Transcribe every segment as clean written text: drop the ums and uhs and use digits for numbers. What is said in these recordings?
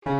Kuva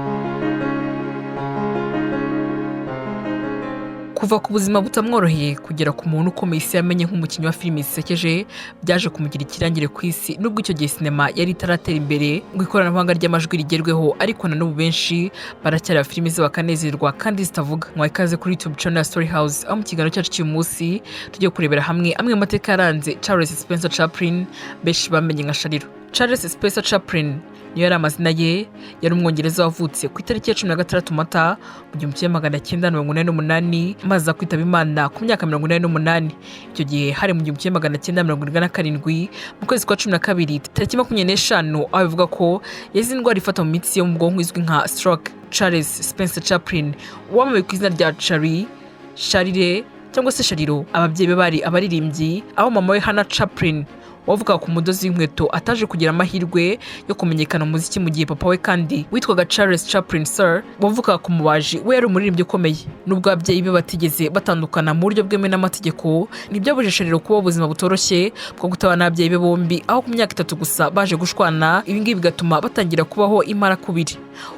ku buzima butamworoheye kugera ku muntu ukomeye isi yamenye nk'umukinnyi wa filimi zisekeje byaje kumugira ikirangire ku isi nubwo icyo gihe sinema yari itaratera imbere ngo ikoranabuhanga ry'amajwi rigerweho, ariko na n'ubu benshi baracyareba filimi ze bakanezerwa kandi zitavuga. Mwaha ikaze kuri YouTube channel ya Story House, aho mu kiganiro cyacu cy'uyu munsi tugiye kurebera hamwe amwe mu mateka yaranze Charles Spencer Chaplin benshi bamenye nka Shariro. Charles Spencer Chaplin niyo yari amazina ye, yari umwongereza wavutse ku itariki ya 16 Mata mu 1948 maze kwitaba Imana ku myaka 48. Icyo gihe hari mu 1977 mu kwezi kwa 12 tariki 25 aho bivuga ko yazize indwara ifata mu mitsi yo mu bwonko izwi nka stroke. Charles Spencer Chaplin wamamaye ku izina rya Charire cyangwa se Shariro. Ababyeyi be bari abaririmbyi, aho mama we Hannah Chaplin wavuga ku mudozi w'inkweto ataje kugira amahirwe yo kumenyekana mu muziki mu gihe papa we kandi witwaga Charles Chaplin Sir wavuga ku mubaji we yari umuririmbyi ukomeye. Nubwo ababyeyi be batigeze batandukana mu buryo bwemewe n'amategeko, ntibyabujije Shariro kuba ubuzima butoroshye bwo gutabana n'ababyeyi be bombi, aho ku myaka 3 gusa baje gushwana. Ibi ngibi bigatuma batangira kubaho imara kubiri.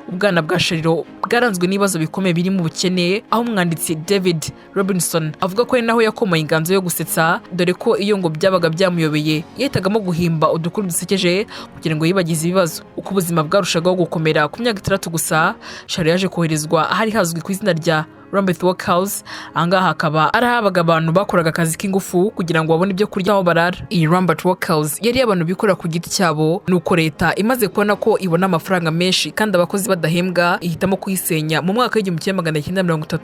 Ubwana bwa Shariro bwaranzwe n'ibibazo bikomeye birimo ubukene, aho umwanditsi David Robinson avuga ko ari naho yakomoye inganzo yo gusetsa, dore ko iyo ngo byabaga byamuyobeye yahitagamo guhimba udukuru dusekeje kugira ngo yibagize ibibazo. Uko ubuzima bwarushagaho gukomera, ku myaka 6 gusa Shariro yaje koherezwa ahari hazwi ku izina rya Lambeth Workhouse. Ahangaha hakaba arahabaga abantu bakoraga akazi k'ingufu kugira ngo babone ibyo kurya aho barara. Iyi Lambeth Workhouse yari abantu bikorera ku giti cyabo, nuko leta imaze kubona ko ibona amafaranga menshi kandi abakozi badahembwa ihitamo kuyisenya mu mwaka w'1930.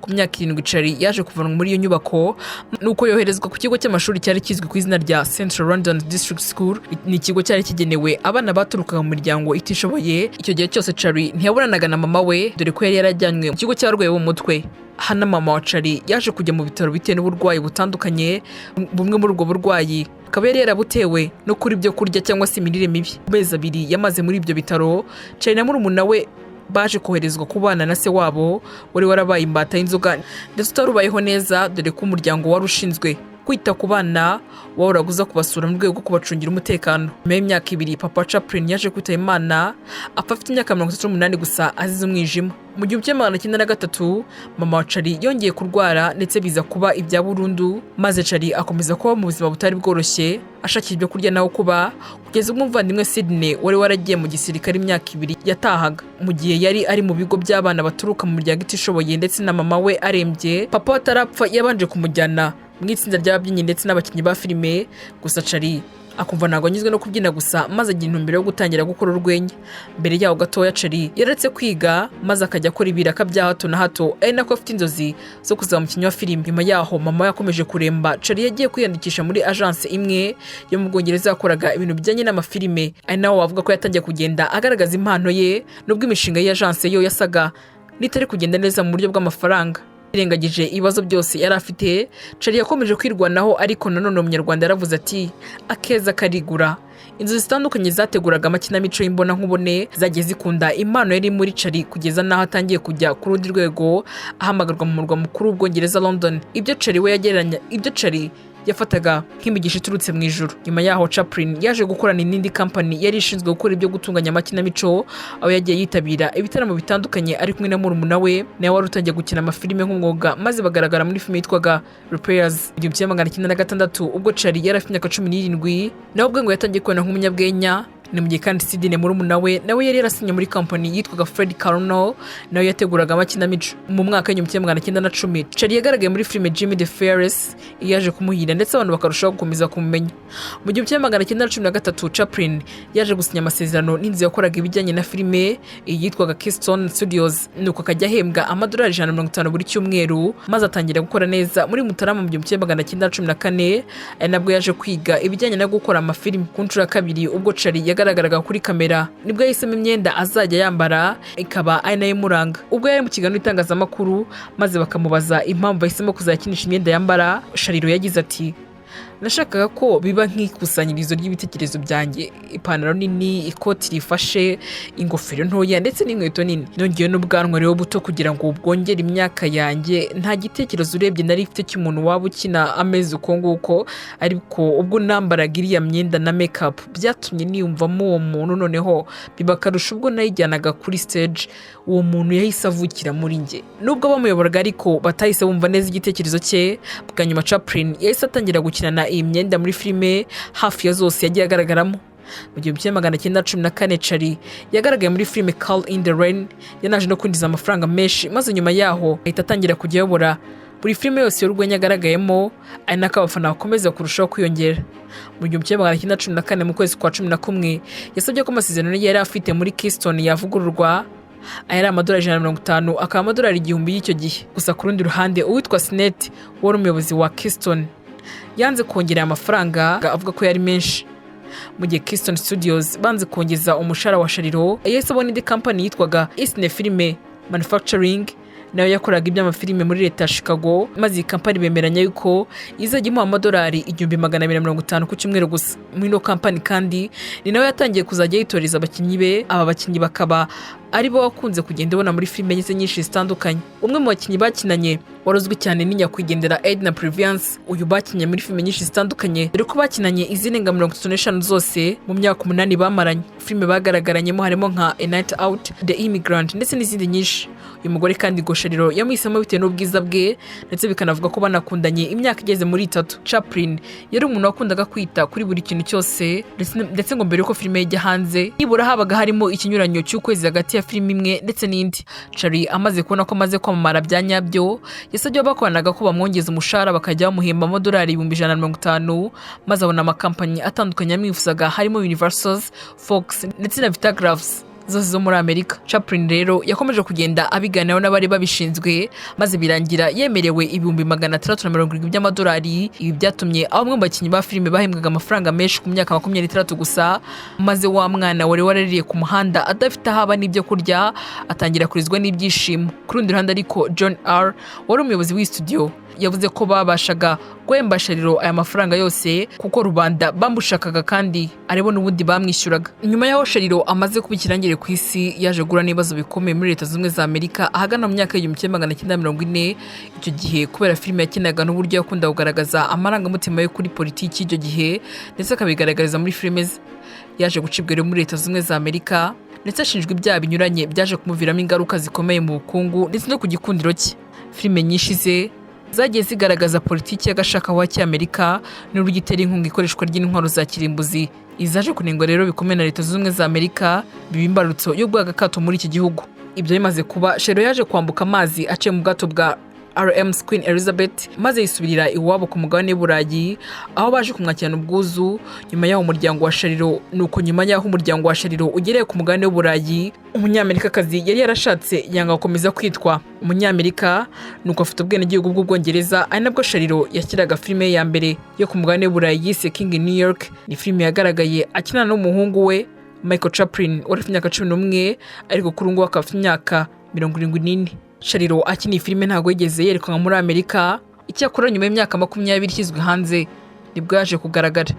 Ku myaka 7 Charlie yaje kuvanwa muri iyo nyubako, nuko yoherezwa ku kigo cy'amashuri cyari kizwi ku izina rya Central London District School. Ni ikigo cyari kigenewe abana baturukaga mu miryango itishoboye. Icyo gihe cyose Charlie ntiyabonanaga na mama we, dore ko yari yarajyanywe mu kigo cy'abarwayi bo mu mutwe. Hana mama wa Charlie yaje kujya mu bitaro bitewe n'uburwayi butandukanye. Bumwe muri ubwo burwayi akaba yari yarabutewe no kuri ibyo kurya cyangwa se imirire mibi. Amezi 2 yamaze muri ibyo bitaro, Charlie na murumuna we baje koherezwa kubana na se wabo wari warabaye imbata y'inzoga ndetse utarubayeho neza, dore ko umuryango wari ushinzwe kwita ku bana wahoraguza kubasura mu rwego rwo kubacungira umutekano. Nyuma y'imyaka 2 papa Chaplin yaje kwitaba Imana apfa afite imyaka 38 gusa azize umwijima. Mu 1903 mama wa Charlie yongeye kurwara ndetse biza kuba ibya burundu, maze Charlie akomeza kuba mu buzima butari bworoshye ashakira ibyo kurya naho kuba, kugeza ubwo umuvandimwe Sydney wari waragiye mu gisirikare imyaka 2 yatahaga. Mu gihe yari ari mu bigo by'abana baturuka mu miryango itishoboye ndetse na mama we arembye, papa atarapfa yabanje kumujyana mu itsinda ry'ababyinnyi ndetse n'abakinnyi ba filime. Gusa Charlie akumva ntabwo anyuzwe no kubyina gusa, maze agira intumbero yo gutangira gukora urwenya. Mbere yaho gatoya Charlie yaretse kwiga maze akajya akora ibiraka bya hato na hato, ari nako afite inzozi zo kuzaba umukinnyi wa filime. Nyuma yaho mama yakomeje kuremba, Charlie yagiye kwiyandikisha muri agence imwe yo mu Bwongereza yakoraga ibintu bijyanye n'amafilime, ari naho wavuga ko yatangiye kugenda agaragaza impano ye, nubwo imishinga y'agence yo yasaga nitari kugenda neza mu buryo bw'amafaranga. Irengagije ibibazo byose yari afite, Charlie yakomeje kwirwanaho, ariko nanone umunyarwanda yaravuze ati akeza karigura. Inzu zitandukanye zateguraga amakinamico y'imbona nkubone zagiye zikunda impano yari muri Charlie, kugeza naho atangiye kujya ku rundi rwego ahamagarwa mu murwa mukuru w'Ubwongereza London. Ibyo Charlie yafataga nk'imigisha iturutse mu ijuru. Nyuma yaho Chaplin yaje gukorana n'indi company yari ishinzwe gukora ibyo gutunganya amakinamico, aho yagiye yitabira ibitaramo bitandukanye ari kumwe na murumuna we nawe wari utangiye gukina amafilime nk'umwuga, maze bagaragara muri filime yitwaga Repairs. Mu 1996 ubwo Charlie yari afite imyaka 17 nawe ubwo ngo yatangiye kubona nk'umunyabwenya. Ni mu gihe kandi Sydney murumuna we nawe yari yarasinye muri company yitwaga Fred Carnell nawe yateguraga amakinamico. Mu mwaka w'1910 Charlie yagaragaye muri filime Jimmy the Fearless yaje kumuhira ndetse abantu bakarushaho gukomeza kumumenya. Mu 1913 Chaplin yaje gusinya amasezerano n'inzu yakoraga ibijyanye na filime yitwaga Keystone Studios, nuko akajya ahembwa amadolari 150 buri cyumweru, maze atangira gukora neza muri Mutarama mu 1914. Ari nabwo yaje kwiga ibijyanye no gukora amafilime ku nshuro ya kabiri, ubwo Charlie yagaragaraga kuri kamera nibwo yahisemo imyenda azajya yambara ikaba ari nayo imuranga. Ubwo yari mu kiganiro itangazamakuru maze bakamubaza impamvu yahisemo kuzakinisha imyenda yambara, Shariro yagize ati nashakaga ko biba nk'ikusanyirizo ry'ibitekerezo byanjye, ipantaro nini, ikoti rifashe, ingofero ntoya ndetse n'inkweto nini, nongeyeho n'ubwanwa rero buto kugira ngo bwongere imyaka yanjye. Nta gitekerezo urebye nari mfite cy'umuntu waba ukina ameze uko nguko, ariko ubwo nambaraga iriya myenda na makeup byatumye niyumvamo uwo muntu, noneho biba akarusho ubwo nayijyanaga kuri stage, uwo muntu yahise avukira muri njye. Nubwo bamuyoboraga ariko batahise bumva neza igitekerezo cye. Bwa nyuma Chaplin yahise atangira gukinana iyi myenda muri filime hafi ya zose yagiye agaragaramo. Mu 1914 Charlie yagaragaye muri filime Call in the Rain, yanaje no kwinjiza amafaranga menshi, maze nyuma yaho ahita atangira kujya ayobora buri filime yose y'urwenya agaragayemo, ari nako abafana bakomeza kurushaho kwiyongera. Mu 1914 mu kwezi kwa 11 yasabye ko amasezerano yari afite muri Keystone yavugururwa, ayari amadolari 150 akaba amadolari 1000 y'icyo gihe. Gusa ku rundi ruhande uwitwa Sinet wari umuyobozi wa Keystone yanze kongera amafaranga, avuga ko yari menshi. Mu gihe Keystone Studios banze kongeza umushahara wa Shariro, yahise abona indi company yitwaga Eastern Film Manufacturing nayo yakoraga iby'amafilime muri leta ya Chicago, maze iyi company bemeranya yuko izajya imuha amadolari 1250 ku cyumweru gusa. Muri no company kandi ni nawe yatangiye kuzajya yitoreza abakinnyi be. Aba bakinnyi bakaba ari bo wakunze kugenda ubona muri filime nyinshi zitandukanye. Umwe mu bakinnyi bakinanye warozwe cyane ni nyakwigendera Edna Purviance. Uyu bakinnye muri filime nyinshi zitandukanye, dore ko bakinanye izirenga 35 zose mu myaka 8 bamaranye. Filime bagaragaranyemo harimo nka A Night Out, The Immigrant ndetse n'izindi nyinshi. Uyu mugore kandi Shariro yamuhisemo bitewe n'ubwiza bwe, ndetse bikanavuga ko banakundanye imyaka igeze muri 3. Chaplin yari umuntu wakundaga kwita kuri buri kintu cyose, ndetse ngo mbere yuko filime ijya hanze nibura habaga harimo ikinyuranyo cy'ukwezi hagati ya filime imwe ndetse n'indi. Charlie amaze kubona ko amaze kwamamara bya nyabyo, yasabye abakoranaga ko bamwongeza umushahara bakajya bamuhemba amadolari 150, maze abona amakampanyi atandukanye amwifuzaga harimo Universal, Fox ndetse na Vitagraph zose zo muri Amerika. Chaplin rero yakomeje kugenda abiganiraho n'abari babishinzwe, maze birangira yemerewe 670 by'amadolari. Ibi byatumye bamwe mu bakinnyi ba filime bahembwaga amafaranga menshi ku myaka 23 gusa, maze wa mwana wari waraririye ku muhanda adafite haba n'ibyo kurya atangira kurizwa n'ibyishimo. Ku rundi ruhande ariko John R wari umuyobozi w'iyi studio yavuze ko babashaga guhemba Shariro aya mafaranga yose kuko rubanda bamushakaga kandi arebo n'ubundi bamwishyuraga. Nyuma yaho Shariro amaze kuba ikirangire ku isi, yaje gura n'ibibazo bikomeye muri Leta Zunze za Amerika ahagana mu myaka y'1940. Icyo gihe kubera filime yakinaga n'uburyo yakunda kugaragaza amarangamutima yo kuri politiki y'icyo gihe, ndetse akabigaragariza muri filime ze, yaje gucibwa rero muri Leta Zunze za Amerika, ndetse ashinjwa ibyaha binyuranye byaje kumuviramo ingaruka zikomeye mu bukungu ndetse no ku gikundiro cye. Filime nyinshi ze zagiye zigaragaza politiki y'agashakawa cy'Amerika n'uburyo itera inkunga ikoreshwa ry'intwaro za kirimbuzi. Izaje kunengwa rero bikomeye na Leta Zunze za Amerika, bibimbarutso yo bwagakato muri iki gihugu. Ibyo bimaze kuba, Shariro yaje kwambuka amazi aciye mu bwato bwa RMS Queen Elizabeth, maze yisubirira iwabo ku mugabane w'Uburayi, aho baje kumwakirana ubwuzu. Nyuma yaho umuryango wa Shariro ugereye ku mugabane w'Uburayi, umunyamerikakazi yari yarashatse yanga gukomeza kwitwa umunyamerika, nuko afite ubwenegihugu bw'Ubwongereza. Ari nabwo Shariro yakiraga filime ya mbere yo ku mugabane w'Uburayi yise King in New York. Ni filime yagaragaye akinana n'umuhungu we Michael Chaplin wari ufite imyaka 11, ariko kuri ubu akaba afite imyaka 74. Shariro akiniye filime ntago yigeze yerekanwa muri Amerika. Icyakora nyuma y'imyaka 20 ishyizwe hanze nibwo yaje kugaragara.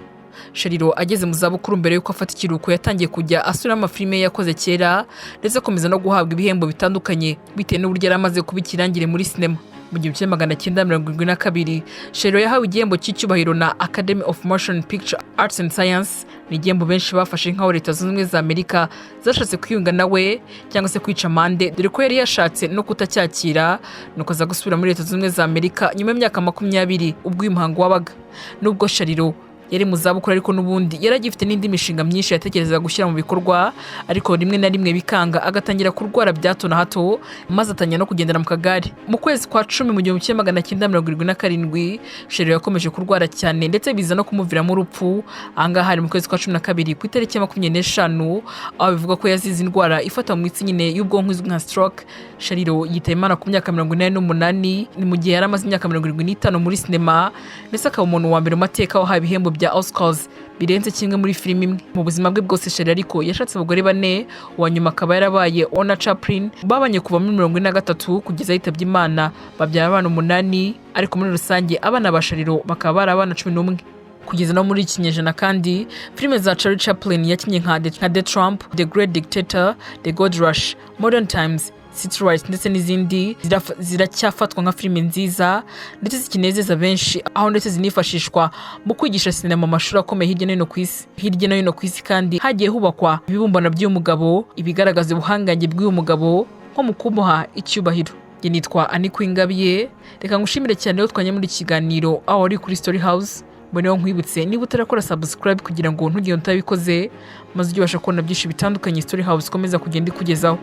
Shariro ageze mu zabukuru, mbere yuko afata ikiruhuko yatangiye kujya asubira amafilime yakoze kera, ndetse akomeza no guhabwa ibihembo bitandukanye bitewe n'uburyo yari amaze kuba ikirangire muri sinema. Mu 1972 Shariro yahawe igihembo cy'icyubahiro na Academy of Motion Picture Arts and Science. Ni igihembo benshi bafashe nk'aho Leta Zunze za Amerika zashatse kwiyunga nawe cyangwa se kwica amande, dore ko yari yashatse no kutacyakira, nuko aza gusubira muri Leta Zunze za Amerika nyuma y'imyaka 20 ubwo uyu muhango wabaga. Nubwo Shariro yari mu zabukuru, ariko n'ubundi yaragifite n'indi mishinga myinshi yatekerezaga gushyira mu bikorwa, ariko rimwe na rimwe bikanga, agatangira kurwara bya hato na hato, maze atangira no kugendera mu kagare. Mu kwezi kwa 10 mu 1977 Shariro yakomeje kurwara cyane, ndetse biza no kumuviramo urupfu. Ahangaha hari mu kwezi kwa 12 ku itariki ya 25, aho bivuga ko yazize indwara ifata mu mitsi nyine y'ubwonko izwi nka stroke. Shariro yitaye Imana ku myaka 88, ni mu gihe yari amaze imyaka 75 muri sinema, ndetse akaba umuntu wa mbere mu mateka wahawe ibihembo bya Oscars birenze kimwe muri filime imwe. Mu buzima bwe bwose Shelley ariko yashatse abagore 4, uwa nyuma akaba yarabaye Ona Chaplin, babanye kuva muri 1943 kugeza yitabye Imana, babyara abana 8, ariko muri rusange abana ba Shelley bakaba bari abana 11. Kugeza no muri iki kinyejana kandi filime za Charlie Chaplin yakinnye nka The Trump, The Great Dictator, The Gold Rush, Modern Times, City Lights ndetse n'izindi ziracyafatwa nka filime nziza ndetse zikinezeza benshi, aho ndetse zinifashishwa mu kwigisha sinema mu mashuri akomeye hirya no hino ku isi kandi hagiye hubakwa ibibumbano by'uyu mugabo ibigaragaza ubuhangange bw'uyu mugabo nko mu kumuha icyubahiro. Njye nitwa Annie Kwingabiye, reka ngushimire cyane rero twanye muri kiganiro aho ari kuri Story House. Mbona nkwibutse niba utarakora subscribe kugira ngo ntugire utabikoze maze ujye ubasha kubona byinshi bitandukanye Story House ikomeza kugenda ikugezaho.